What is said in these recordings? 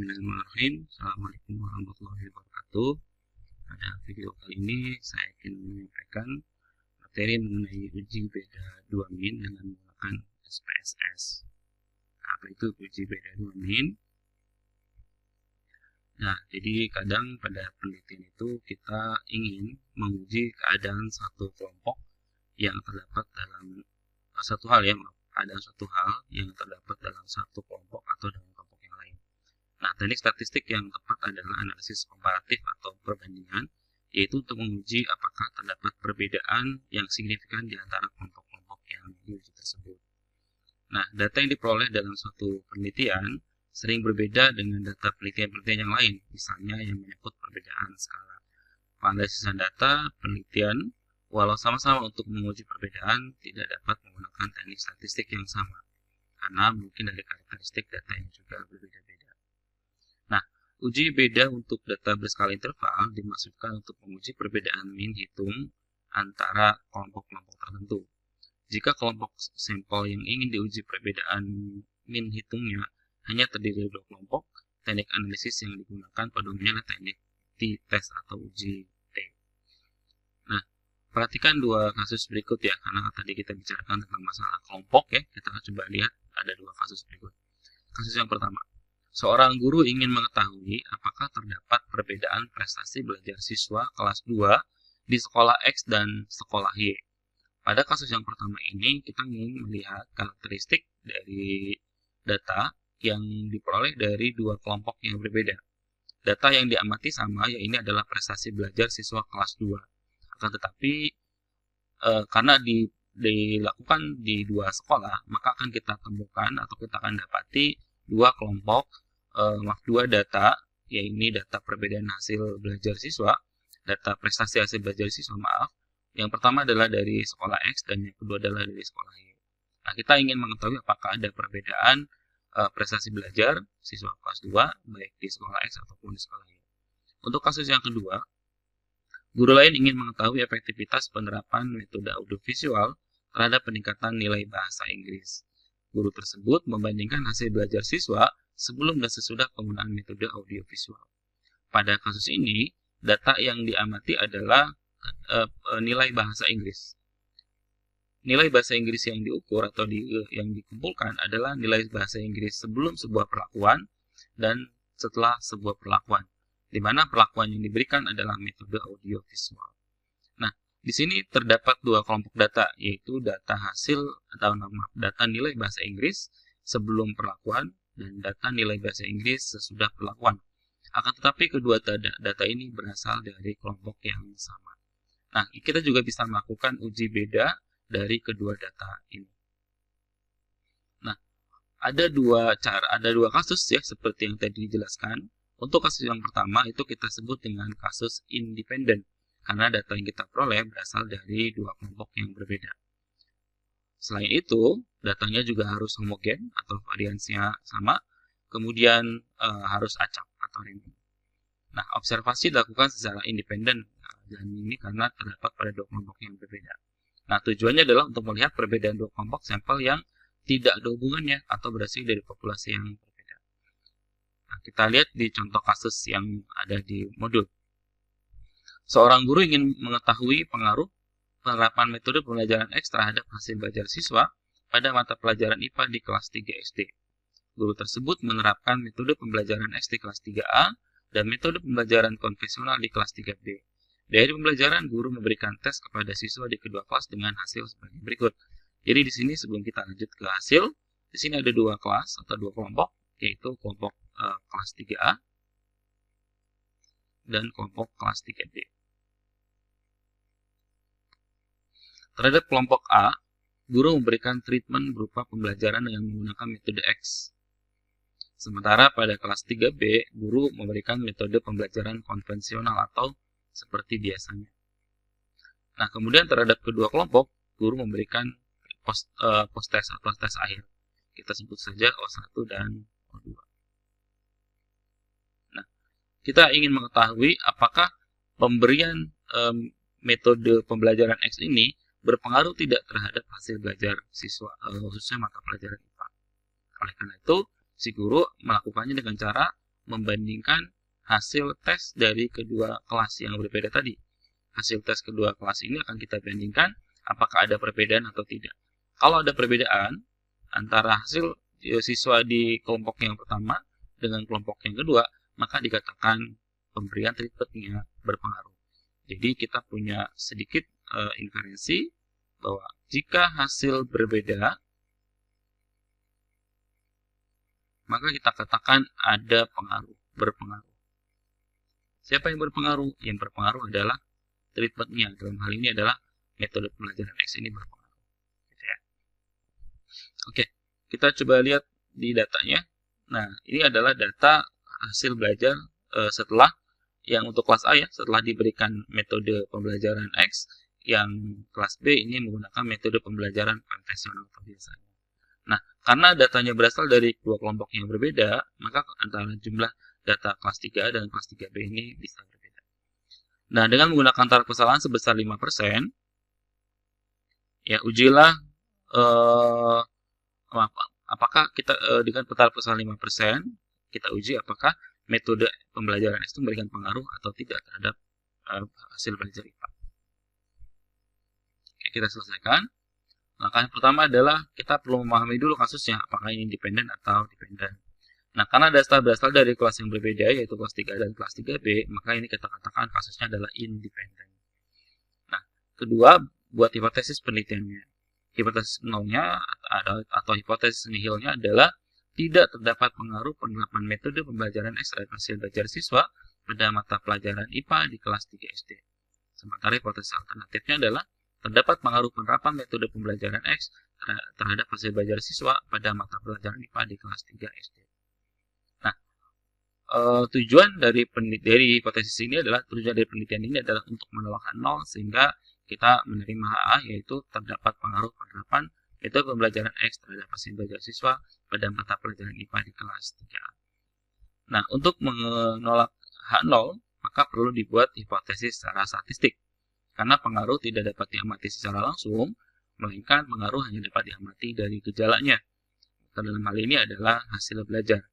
Bismillahirrahmanirrahim. Assalamualaikum warahmatullahi wabarakatuh. Pada video kali ini saya ingin menyampaikan materi mengenai uji beda 2 min dengan menggunakan SPSS. Apa itu uji beda 2 min? Nah, jadi kadang pada penelitian itu kita ingin menguji keadaan satu kelompok yang terdapat dalam satu hal yang terdapat dalam satu kelompok atau dalam kelompok yang lain. Nah, teknik statistik yang tepat adalah analisis komparatif atau perbandingan, yaitu untuk menguji apakah terdapat perbedaan yang signifikan di antara kelompok-kelompok yang diuji tersebut. Nah, data yang diperoleh dalam suatu penelitian sering berbeda dengan data penelitian-penelitian yang lain, misalnya yang menyangkut perbedaan skala. Penganalisan data penelitian, walau sama-sama untuk menguji perbedaan, tidak dapat menggunakan teknik statistik yang sama, karena mungkin dari karakteristik data yang juga berbeda-beda. Nah, uji beda untuk data berskala interval dimaksudkan untuk menguji perbedaan min hitung antara kelompok-kelompok tertentu. Jika kelompok sampel yang ingin diuji perbedaan min hitungnya hanya terdiri dari 2 kelompok, teknik analisis yang digunakan pada umumnya adalah teknik t-test atau uji T. Nah, perhatikan 2 kasus berikut ya, karena tadi kita bicarakan tentang masalah kelompok ya. Kita coba lihat ada 2 kasus berikut. Kasus yang pertama, seorang guru ingin mengetahui apakah terdapat perbedaan prestasi belajar siswa kelas 2 di sekolah X dan sekolah Y. Pada kasus yang pertama ini, kita ingin melihat karakteristik dari data yang diperoleh dari 2 kelompok yang berbeda. Data yang diamati sama, yaitu adalah prestasi belajar siswa kelas 2. Akan tetapi, karena dilakukan di 2 sekolah, maka akan kita temukan atau kita akan dapati 2 kelompok, 2 data, yaitu data perbedaan hasil belajar siswa, data prestasi hasil belajar siswa, Yang pertama adalah dari sekolah X dan yang kedua adalah dari sekolah Y. Nah, kita ingin mengetahui apakah ada perbedaan prestasi belajar siswa kelas 2, baik di sekolah X ataupun di sekolah Y. Untuk kasus yang kedua, guru lain ingin mengetahui efektivitas penerapan metode audiovisual terhadap peningkatan nilai bahasa Inggris. Guru tersebut membandingkan hasil belajar siswa sebelum dan sesudah penggunaan metode audiovisual. Pada kasus ini, data yang diamati adalah nilai bahasa Inggris. Nilai bahasa Inggris yang diukur atau yang dikumpulkan adalah nilai bahasa Inggris sebelum sebuah perlakuan dan setelah sebuah perlakuan, di mana perlakuan yang diberikan adalah metode audiovisual. Nah, di sini terdapat 2 kelompok data, yaitu data hasil atau data nilai bahasa Inggris sebelum perlakuan dan data nilai bahasa Inggris sesudah perlakuan. Akan tetapi kedua data ini berasal dari kelompok yang sama. Nah, kita juga bisa melakukan uji beda dari kedua data ini. Nah, ada 2 kasus ya, seperti yang tadi dijelaskan. Untuk kasus yang pertama itu kita sebut dengan kasus independen, karena data yang kita peroleh berasal dari 2 kelompok yang berbeda. Selain itu, datanya juga harus homogen atau variansinya sama, kemudian harus acak atau random. Nah, observasi dilakukan secara independen, dan ini karena terdapat pada 2 kelompok yang berbeda. Nah, tujuannya adalah untuk melihat perbedaan 2 kelompok sampel yang tidak ada hubungannya atau berasal dari populasi yang berbeda. Nah, kita lihat di contoh kasus yang ada di modul. Seorang guru ingin mengetahui pengaruh penerapan metode pembelajaran X terhadap hasil belajar siswa pada mata pelajaran IPA di kelas 3 SD. Guru tersebut menerapkan metode pembelajaran X di kelas 3A dan metode pembelajaran konvensional di kelas 3B. Dari pembelajaran, guru memberikan tes kepada siswa di kedua kelas dengan hasil sebagai berikut. Jadi di sini sebelum kita lanjut ke hasil, di sini ada 2 kelas atau 2 kelompok, yaitu kelompok kelas 3A dan kelompok kelas 3B. Terhadap kelompok A, guru memberikan treatment berupa pembelajaran dengan menggunakan metode X. Sementara pada kelas 3B, guru memberikan metode pembelajaran konvensional atau seperti biasanya. Nah, kemudian terhadap kedua kelompok, guru memberikan post-test atau tes akhir. Kita sebut saja O1 dan O2. Nah, kita ingin mengetahui apakah pemberian metode pembelajaran X ini berpengaruh tidak terhadap hasil belajar siswa, khususnya mata pelajaran IPA. Oleh karena itu, si guru melakukannya dengan cara membandingkan hasil tes dari kedua kelas yang berbeda tadi. Hasil tes kedua kelas ini akan kita bandingkan apakah ada perbedaan atau tidak. Kalau ada perbedaan antara hasil siswa di kelompok yang pertama dengan kelompok yang kedua, maka dikatakan pemberian treatmentnya berpengaruh. Jadi kita punya sedikit inferensi bahwa jika hasil berbeda, maka kita katakan ada pengaruh, berpengaruh. Siapa yang berpengaruh? Yang berpengaruh adalah treatmentnya. Dalam hal ini adalah metode pembelajaran X ini berpengaruh. Gitu ya. Oke, kita coba lihat di datanya. Nah, ini adalah data hasil belajar setelah yang untuk kelas A ya, setelah diberikan metode pembelajaran X, yang kelas B ini menggunakan metode pembelajaran konvensional biasanya. Nah, karena datanya berasal dari dua kelompok yang berbeda, maka antara jumlah data kelas 3 dan kelas 3B ini bisa berbeda. Nah, dengan menggunakan taraf kesalahan sebesar 5%, ya ujilah apakah kita dengan taraf kesalahan 5%, kita uji apakah metode pembelajaran X itu memberikan pengaruh atau tidak terhadap hasil belajar IPA. Oke, kita selesaikan. Langkah yang pertama adalah kita perlu memahami dulu kasusnya, apakah ini independen atau dependen. Nah, karena data berasal dari kelas yang berbeda, yaitu kelas 3 dan kelas 3B, maka ini kita katakan kasusnya adalah independen. Nah, kedua, buat hipotesis penelitiannya. Hipotesis nolnya atau hipotesis nihilnya adalah tidak terdapat pengaruh penerapan metode pembelajaran X terhadap hasil belajar siswa pada mata pelajaran IPA di kelas 3 SD. Sementara hipotesis alternatifnya adalah terdapat pengaruh penerapan metode pembelajaran X terhadap hasil belajar siswa pada mata pelajaran IPA di kelas 3 SD. Nah, tujuan dari hipotesis ini adalah untuk menolak nol sehingga kita menerima A, yaitu terdapat pengaruh penerapan metode pembelajaran X terhadap hasil belajar siswa pada mata pelajaran IPA di kelas 3. Nah, untuk menolak H0, maka perlu dibuat hipotesis secara statistik. Karena pengaruh tidak dapat diamati secara langsung, melainkan pengaruh hanya dapat diamati dari gejalanya. Dalam hal ini adalah hasil belajar.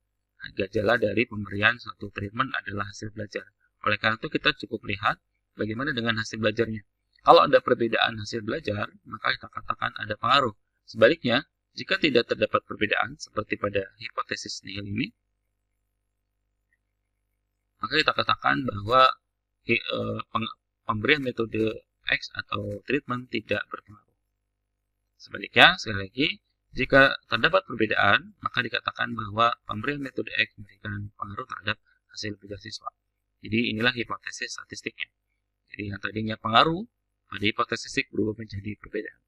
Gejala dari pemberian suatu treatment adalah hasil belajar. Oleh karena itu kita cukup lihat bagaimana dengan hasil belajarnya. Kalau ada perbedaan hasil belajar, maka kita katakan ada pengaruh. Sebaliknya, jika tidak terdapat perbedaan, seperti pada hipotesis nihil ini, maka kita katakan bahwa pemberian metode X atau treatment tidak berpengaruh. Sebaliknya, sekali lagi, jika terdapat perbedaan, maka dikatakan bahwa pemberian metode X memberikan pengaruh terhadap hasil belajar siswa. Jadi inilah hipotesis statistiknya. Jadi yang tadinya pengaruh, pada hipotesis berubah menjadi perbedaan.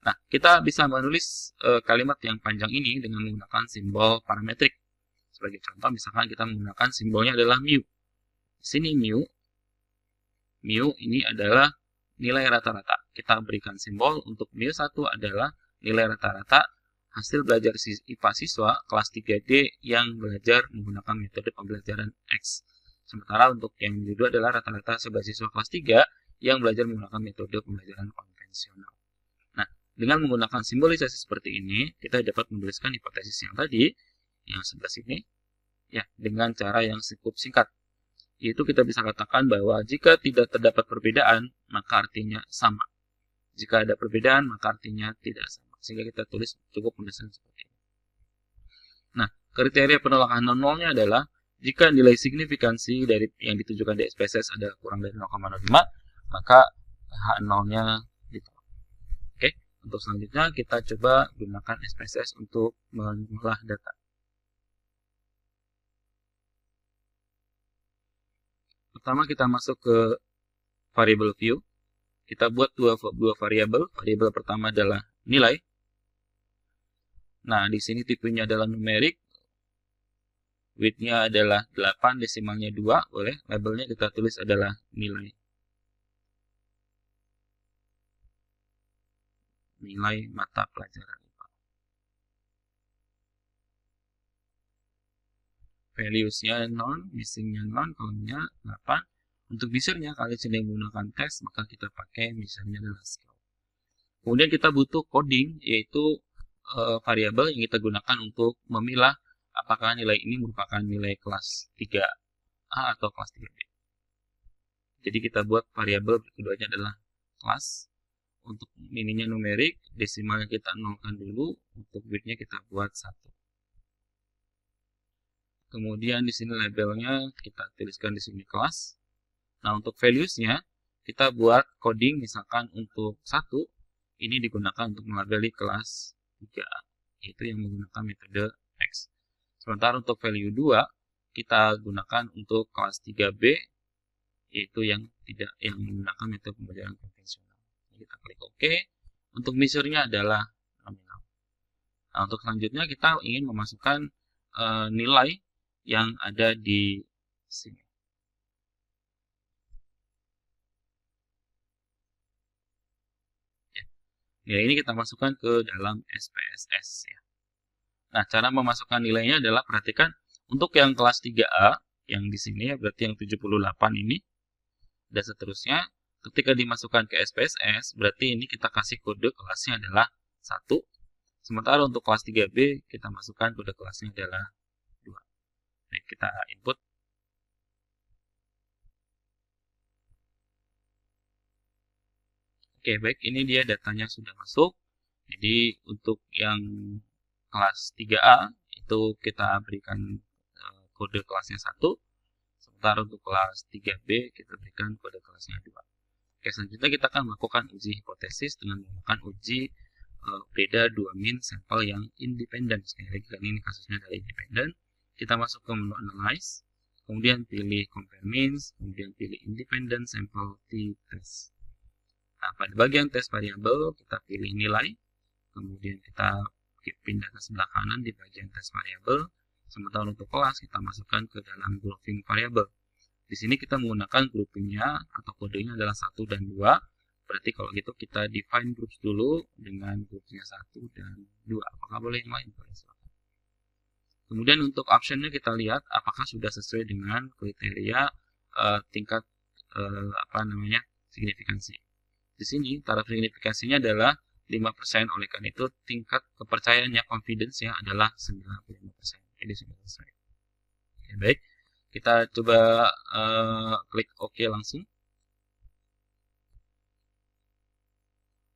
Nah, kita bisa menulis kalimat yang panjang ini dengan menggunakan simbol parametrik. Sebagai contoh, misalkan kita menggunakan simbolnya adalah mu. Di sini mu ini adalah nilai rata-rata. Kita berikan simbol untuk mu1 adalah nilai rata-rata hasil belajar IPA siswa kelas 3D yang belajar menggunakan metode pembelajaran X. Sementara untuk yang kedua adalah rata-rata hasil belajar siswa kelas 3 yang belajar menggunakan metode pembelajaran konvensional. Nah, dengan menggunakan simbolisasi seperti ini, kita dapat menuliskan hipotesis yang tadi, yang sebelah sini, ya, dengan cara yang cukup singkat. Yaitu kita bisa katakan bahwa jika tidak terdapat perbedaan, maka artinya sama. Jika ada perbedaan, maka artinya tidak sama. Sehingga kita tulis cukup menuliskan seperti ini. Nah, kriteria penolakan non-nolnya adalah jika nilai signifikansi dari yang ditujukan di SPSS ada kurang dari 0,05, maka H0-nya ditolak. Oke, untuk selanjutnya kita coba gunakan SPSS untuk mengolah data. Pertama kita masuk ke variable view. Kita buat dua variabel. Variabel pertama adalah nilai. Nah, di sini tipenya adalah numerik. Width-nya adalah 8, desimalnya 2, boleh. Labelnya kita tulis adalah nilai. Nilai mata pelajaran IPA. Values-nya non, missing-nya non, kolomnya 8. Untuk misalnya kalian sedang menggunakan teks, maka kita pakai misalnya adalah scale. Kemudian kita butuh coding, yaitu variabel yang kita gunakan untuk memilah apakah nilai ini merupakan nilai kelas 3A atau kelas 3B. Jadi kita buat variabel keduanya adalah kelas. Untuk mininya numerik, desimalnya kita nolkan dulu, untuk bitnya kita buat 1. Kemudian di sini labelnya kita tuliskan di sini kelas. Nah, untuk values-nya kita buat coding, misalkan untuk 1 ini digunakan untuk melabeli kelas 3A, yaitu yang menggunakan metode X. Sementara untuk value 2 kita gunakan untuk kelas 3B, yaitu yang menggunakan metode pembelajaran konvensional. Kita klik OK. Untuk measure-nya adalah nominal. Nah, untuk selanjutnya kita ingin memasukkan nilai yang ada di sini. Ya. Nilai ini kita masukkan ke dalam SPSS. Ya. Nah, cara memasukkan nilainya adalah perhatikan untuk yang kelas 3A, yang di sini ya, berarti yang 78 ini, dan seterusnya. Ketika dimasukkan ke SPSS, berarti ini kita kasih kode kelasnya adalah 1. Sementara untuk kelas 3B, kita masukkan kode kelasnya adalah 2. Baik, kita input. Oke, baik, ini dia datanya sudah masuk. Jadi, untuk yang kelas 3A, itu kita berikan kode kelasnya 1. Sementara untuk kelas 3B, kita berikan kode kelasnya 2. Oke, selanjutnya kita akan melakukan uji hipotesis dengan menggunakan uji beda 2 min sampel yang independen. Sekali lagi, karena ini kasusnya adalah independen. Kita masuk ke menu analyze, kemudian pilih compare means, kemudian pilih independent sample t-test. Nah, pada bagian test variable kita pilih nilai, kemudian kita pindah ke sebelah kanan di bagian test variable. Sementara untuk kelas kita masukkan ke dalam grouping variable. Di sini kita menggunakan groupingnya atau kodenya adalah 1 dan 2. Berarti kalau gitu kita define groups dulu dengan groupnya 1 dan 2. Apakah boleh yang lain? Boleh, silakan. Kemudian untuk optionnya kita lihat apakah sudah sesuai dengan kriteria tingkat signifikansi. Di sini taraf signifikansinya adalah 5%, oleh karena itu tingkat kepercayaannya, confidence-nya adalah 95%. Jadi sudah sesuai. Oke, baik. Kita coba klik OK langsung.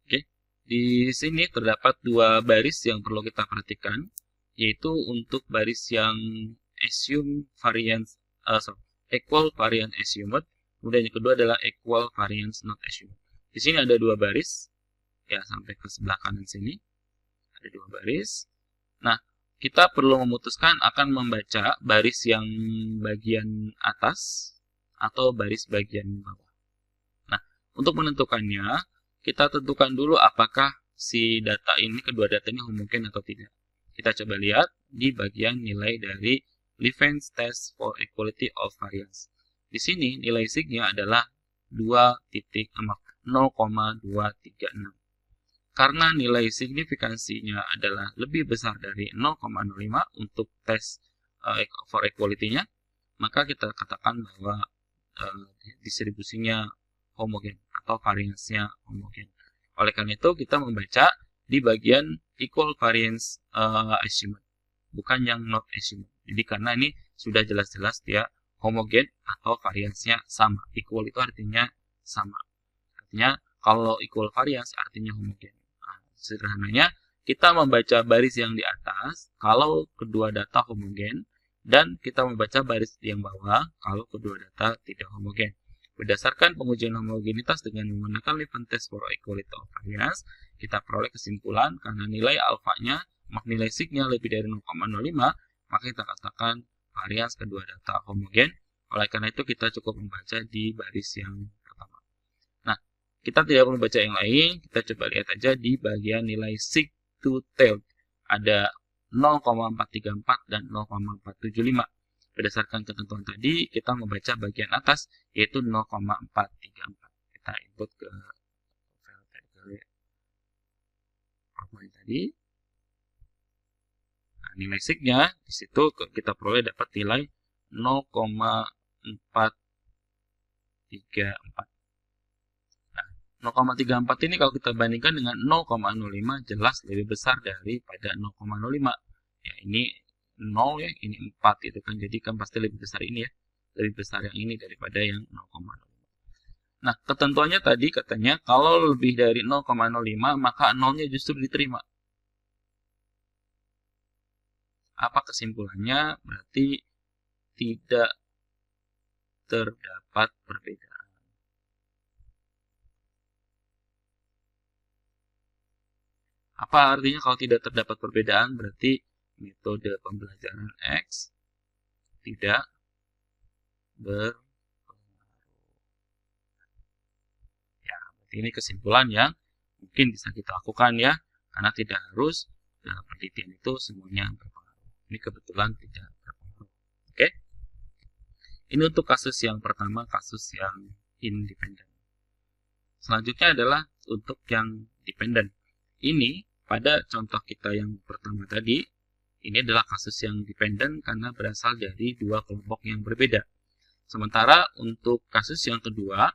Oke, di sini terdapat 2 baris yang perlu kita perhatikan, yaitu untuk baris yang equal variance assumed, kemudian yang kedua adalah equal variance not assumed. Di sini ada 2 baris, ya sampai ke sebelah kanan sini ada 2 baris. Nah, kita perlu memutuskan akan membaca baris yang bagian atas atau baris bagian bawah. Nah, untuk menentukannya, kita tentukan dulu apakah si data ini, kedua data ini homogen atau tidak. Kita coba lihat di bagian nilai dari Levens Test for Equality of Variance. Di sini nilai sig-nya adalah 0,236. Karena nilai signifikansinya adalah lebih besar dari 0,05 untuk tes for equality-nya, maka kita katakan bahwa distribusinya homogen atau variance-nya homogen. Oleh karena itu, kita membaca di bagian equal variance assumed, bukan yang not assumed. Jadi karena ini sudah jelas-jelas dia homogen atau variance-nya sama. Equal itu artinya sama. Artinya kalau equal variance artinya homogen. Sederhananya, kita membaca baris yang di atas kalau kedua data homogen, dan kita membaca baris yang bawah kalau kedua data tidak homogen. Berdasarkan pengujian homogenitas dengan menggunakan Levens Test for Equality of Variance, kita peroleh kesimpulan karena nilai alfanya, nilai sig-nya lebih dari 0,05, maka kita katakan varians kedua data homogen. Oleh karena itu, kita cukup membaca di baris yang pertama. Kita tidak perlu baca yang lain, kita coba lihat aja di bagian nilai sig to tail. Ada 0,434 dan 0,475. Berdasarkan ketentuan tadi, kita membaca bagian atas, yaitu 0,434. Kita input ke file tadi. Nah, nilai sig-nya, di situ kita peroleh dapat nilai 0,434. 0,34 ini kalau kita bandingkan dengan 0,05 jelas lebih besar daripada 0,05. Ya, ini 0 ya, ini 4 gitu kan. Jadi kan pasti lebih besar ini ya. Lebih besar yang ini daripada yang 0,05. Nah, ketentuannya tadi katanya kalau lebih dari 0,05 maka 0-nya justru diterima. Apa kesimpulannya? Berarti tidak terdapat perbedaan. Apa artinya kalau tidak terdapat perbedaan? Berarti metode pembelajaran X tidak berpengaruh. Ya, berarti ini kesimpulan yang mungkin bisa kita lakukan ya, karena tidak harus dalam penelitian itu semuanya berpengaruh. Ini kebetulan tidak berpengaruh. Oke? Ini untuk kasus yang pertama, kasus yang independen. Selanjutnya adalah untuk yang dependen. Ini pada contoh kita yang pertama tadi, ini adalah kasus yang dependen karena berasal dari dua kelompok yang berbeda. Sementara untuk kasus yang kedua,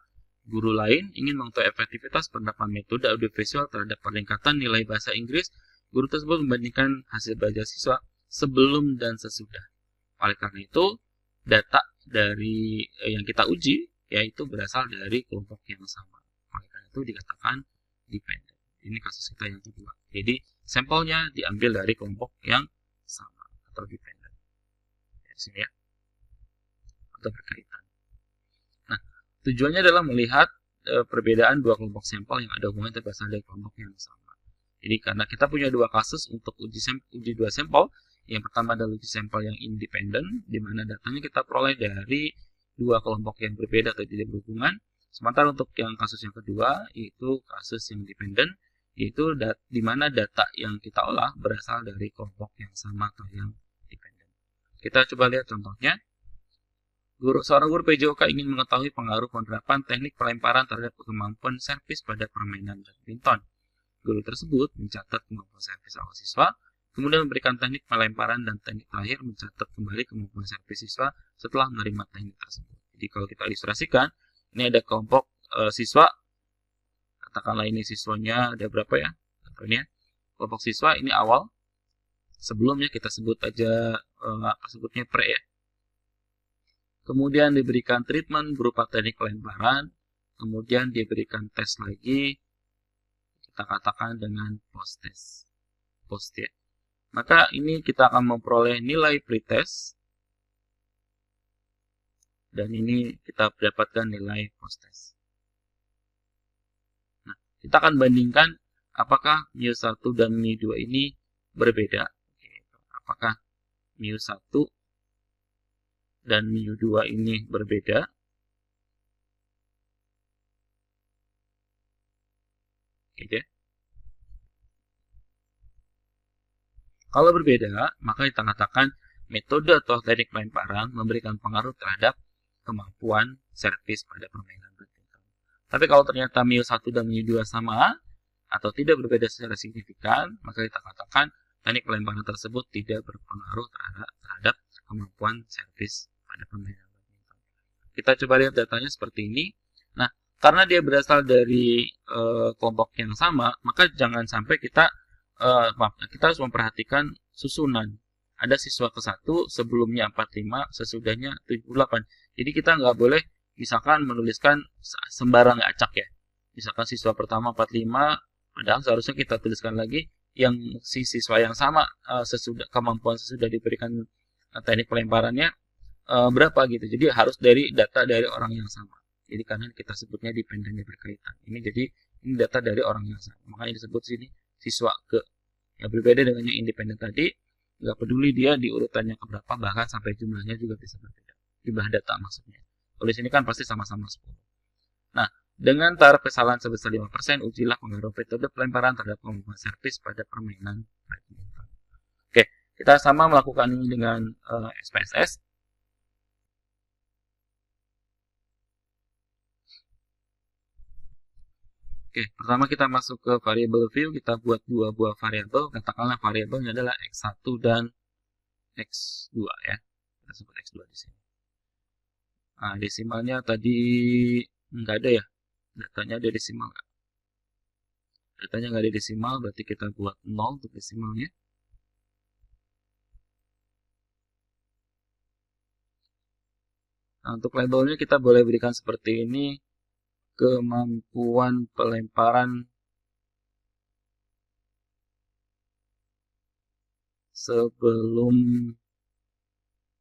guru lain ingin mengetahui efektivitas penerapan metode audiovisual terhadap peningkatan nilai bahasa Inggris. Guru tersebut membandingkan hasil belajar siswa sebelum dan sesudah. Oleh karena itu, data dari yang kita uji yaitu berasal dari kelompok yang sama. Oleh karena itu dikatakan dependen. Ini kasus kita yang kedua. Jadi sampelnya diambil dari kelompok yang sama atau dependen. Di sini ya. Atau berkaitan. Nah, tujuannya adalah melihat perbedaan dua kelompok sampel yang ada hubungan berasal dari kelompok yang sama. Jadi karena kita punya dua kasus untuk uji dua sampel, yang pertama adalah uji sampel yang independen, di mana datanya kita peroleh dari dua kelompok yang berbeda atau tidak berhubungan. Sementara untuk yang kasus yang kedua, yaitu kasus yang dependen, yaitu di mana data yang kita olah berasal dari kelompok yang sama atau yang dependen. Kita coba lihat contohnya. Seorang guru PJOK ingin mengetahui pengaruh penerapan teknik pelemparan terhadap kemampuan servis pada permainan badminton. Guru tersebut mencatat kemampuan servis awal siswa, kemudian memberikan teknik pelemparan dan teknik terakhir mencatat kembali kemampuan servis siswa setelah menerima teknik tersebut. Jadi kalau kita ilustrasikan, ini ada kelompok siswa, katakanlah ini siswanya ada berapa ya? Contohnya, kelompok siswa ini awal, sebelumnya kita sebut aja apa sebutnya pre ya. Kemudian diberikan treatment berupa teknik pelemparan, kemudian diberikan tes lagi, kita katakan dengan post-test. Post ya. Maka ini kita akan memperoleh nilai pretest, dan ini kita dapatkan nilai post-test. Nah, kita akan bandingkan apakah mu1 dan mu2 ini berbeda. Apakah mu1 dan mu2 ini berbeda. Gitu ya. Kalau berbeda, maka kita katakan metode atau teknik pelemparan memberikan pengaruh terhadap kemampuan servis pada permainan badminton. Tapi kalau ternyata mu1 dan mu2 sama atau tidak berbeda secara signifikan, maka kita katakan teknik pelemparan tersebut tidak berpengaruh terhadap kemampuan servis pada permainan badminton. Kita coba lihat datanya seperti ini. Nah, karena dia berasal dari kelompok yang sama, maka jangan sampai kita harus memperhatikan susunan. Ada siswa ke-1 sebelumnya 45, sesudahnya 78. Jadi kita nggak boleh misalkan menuliskan sembarang acak ya. Misalkan siswa pertama 45, padahal seharusnya kita tuliskan lagi yang si siswa yang sama kemampuan sesudah diberikan teknik pelemparannya berapa gitu. Jadi harus dari data dari orang yang sama. Jadi karena kita sebutnya dependen berkaitan. Ini jadi ini data dari orang yang sama. Makanya disebut sini siswa ke. Yang berbeda dengan yang independen tadi, nggak peduli dia di urutannya keberapa, bahkan sampai jumlahnya juga bisa berbeda. Jumlah data maksudnya. Tulis ini kan pasti sama-sama 10. Nah, dengan taraf kesalahan sebesar 5%, ujilah pengaruh metode pelemparan terhadap kemampuan servis pada permainan badminton. Oke, kita sama melakukan ini dengan SPSS. Oke, pertama kita masuk ke variable view, kita buat dua buah variabel, katakanlah variabelnya adalah X1 dan X2 ya. Kita sebut X2 di sini. Nah, desimalnya tadi nggak ada ya. Datanya ada desimal nggak? Datanya nggak ada desimal, berarti kita buat 0 untuk desimalnya. Nah, untuk labelnya kita boleh berikan seperti ini, kemampuan pelemparan sebelum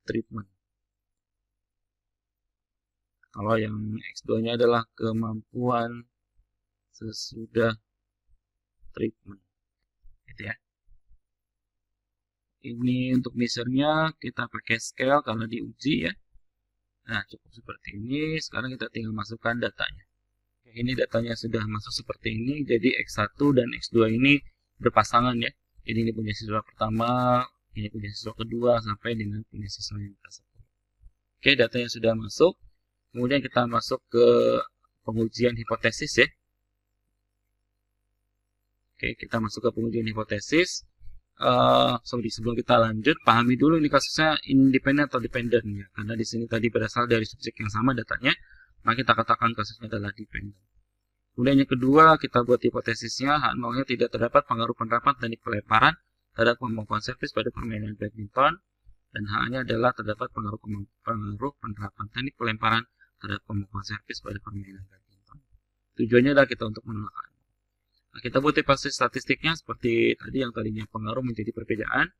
treatment. Kalau yang X2-nya adalah kemampuan sesudah treatment. Gitu ya. Ini untuk measure-nya kita pakai scale karena diuji ya. Nah, cukup seperti ini. Sekarang kita tinggal masukkan datanya. Ini datanya sudah masuk seperti ini. Jadi X1 dan X2 ini berpasangan ya. Jadi ini punya siswa pertama, ini punya siswa kedua, sampai dengan punya siswa yang ke-10. Oke, datanya sudah masuk. Kemudian kita masuk ke pengujian hipotesis ya. Oke, kita masuk ke pengujian hipotesis. Sebelum kita lanjut, pahami dulu ini kasusnya independen atau dependent ya. Karena di sini tadi berasal dari subjek yang sama datanya, maka kita katakan kasusnya adalah dependent. Kemudian yang kedua, kita buat hipotesisnya, H0-nya tidak terdapat pengaruh penerapan teknik pelemparan terhadap kemampuan servis pada permainan badminton, dan H-nya adalah terdapat pengaruh penerapan teknik pelemparan terhadap kemampuan servis pada permainan badminton. Tujuannya adalah kita untuk menolak. Nah, kita buat hipotesis statistiknya seperti tadi yang tadinya pengaruh menjadi perbedaan.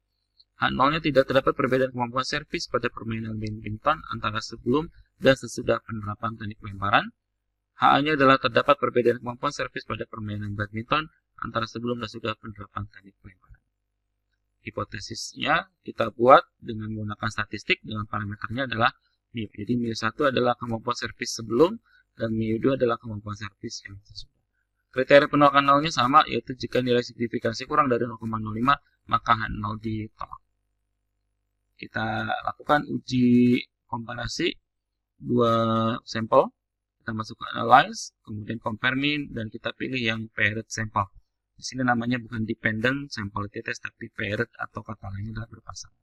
H0-nya tidak terdapat perbedaan kemampuan servis pada permainan badminton antara sebelum dan sesudah penerapan teknik pelemparan. H-nya adalah terdapat perbedaan kemampuan servis pada permainan badminton antara sebelum dan sesudah penerapan teknik pelemparan. Hipotesisnya kita buat dengan menggunakan statistik dengan parameternya adalah mu. Jadi mu1 adalah kemampuan servis sebelum dan mu2 adalah kemampuan servis yang sesudah. Kriteria penolakan nolnya sama, yaitu jika nilai signifikansi kurang dari 0,05 maka H0 ditolak. Kita lakukan uji komparasi dua sampel. Kita masuk ke analyze, kemudian compare mean, dan kita pilih yang paired sampel. Di sini namanya bukan dependent samplability test, tapi paired atau kata lainnya adalah berpasangan.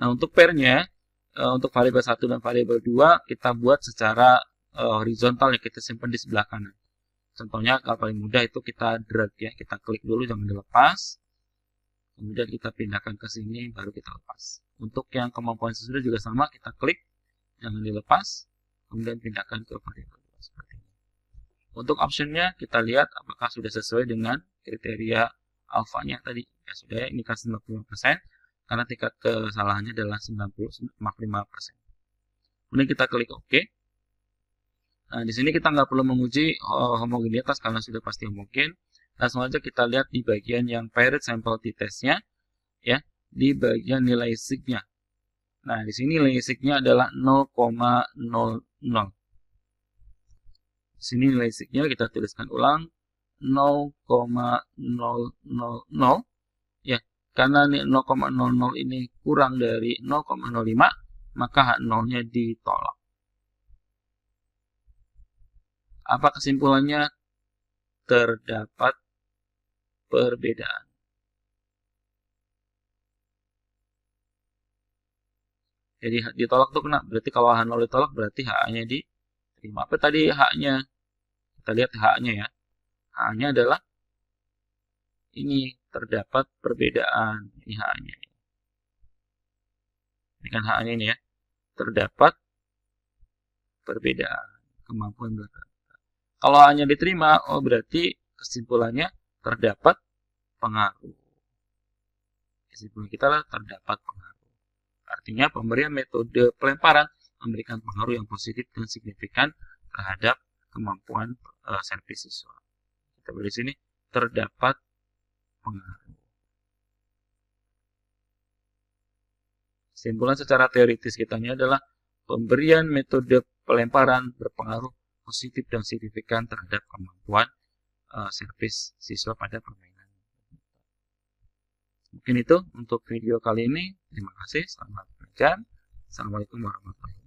Nah, untuk pairnya, untuk variabel 1 dan variabel 2 kita buat secara horizontal yang kita simpan di sebelah kanan. Contohnya kalau paling mudah itu kita drag ya, kita klik dulu jangan dilepas. Kemudian kita pindahkan ke sini baru kita lepas. Untuk yang kemampuan sesudah juga sama, kita klik jangan dilepas, kemudian pindahkan ke variabel 2 seperti ini. Untuk optionnya kita lihat apakah sudah sesuai dengan kriteria alfanya tadi. Ya sudah ya, ini kan 95% karena tingkat kesalahannya adalah 95%. Kemudian kita klik OK. Nah, di sini kita nggak perlu menguji homogenitas karena sudah pasti homogen. Langsung aja kita lihat di bagian yang paired sample t-testnya, ya, di bagian nilai sig-nya. Nah, di sini nilai sig-nya adalah 0,00. Di sini nilai sig-nya kita tuliskan ulang 0,000. Ya, karena 0,00 ini kurang dari 0,05, maka H0-nya ditolak. Apa kesimpulannya? Terdapat perbedaan. Jadi ditolak itu kena. Berarti kalau H0 ditolak berarti H-nya diterima. Apa tadi H-nya? Kita lihat H-nya ya. H-nya adalah ini terdapat perbedaan. Ini H-nya. Ini kan H-nya ini ya. Terdapat perbedaan. Kemampuan belajar. Kalau hanya diterima, oh berarti kesimpulannya terdapat pengaruh. Kesimpulan kita adalah terdapat pengaruh. Artinya pemberian metode pelemparan memberikan pengaruh yang positif dan signifikan terhadap kemampuan servis siswa. Kita beri sini terdapat pengaruh. Kesimpulan secara teoritis kitanya adalah pemberian metode pelemparan berpengaruh positif dan signifikan terhadap kemampuan servis siswa pada permainan. Mungkin itu untuk video kali ini. Terima kasih. Selamat belajar. Assalamualaikum warahmatullahi wabarakatuh.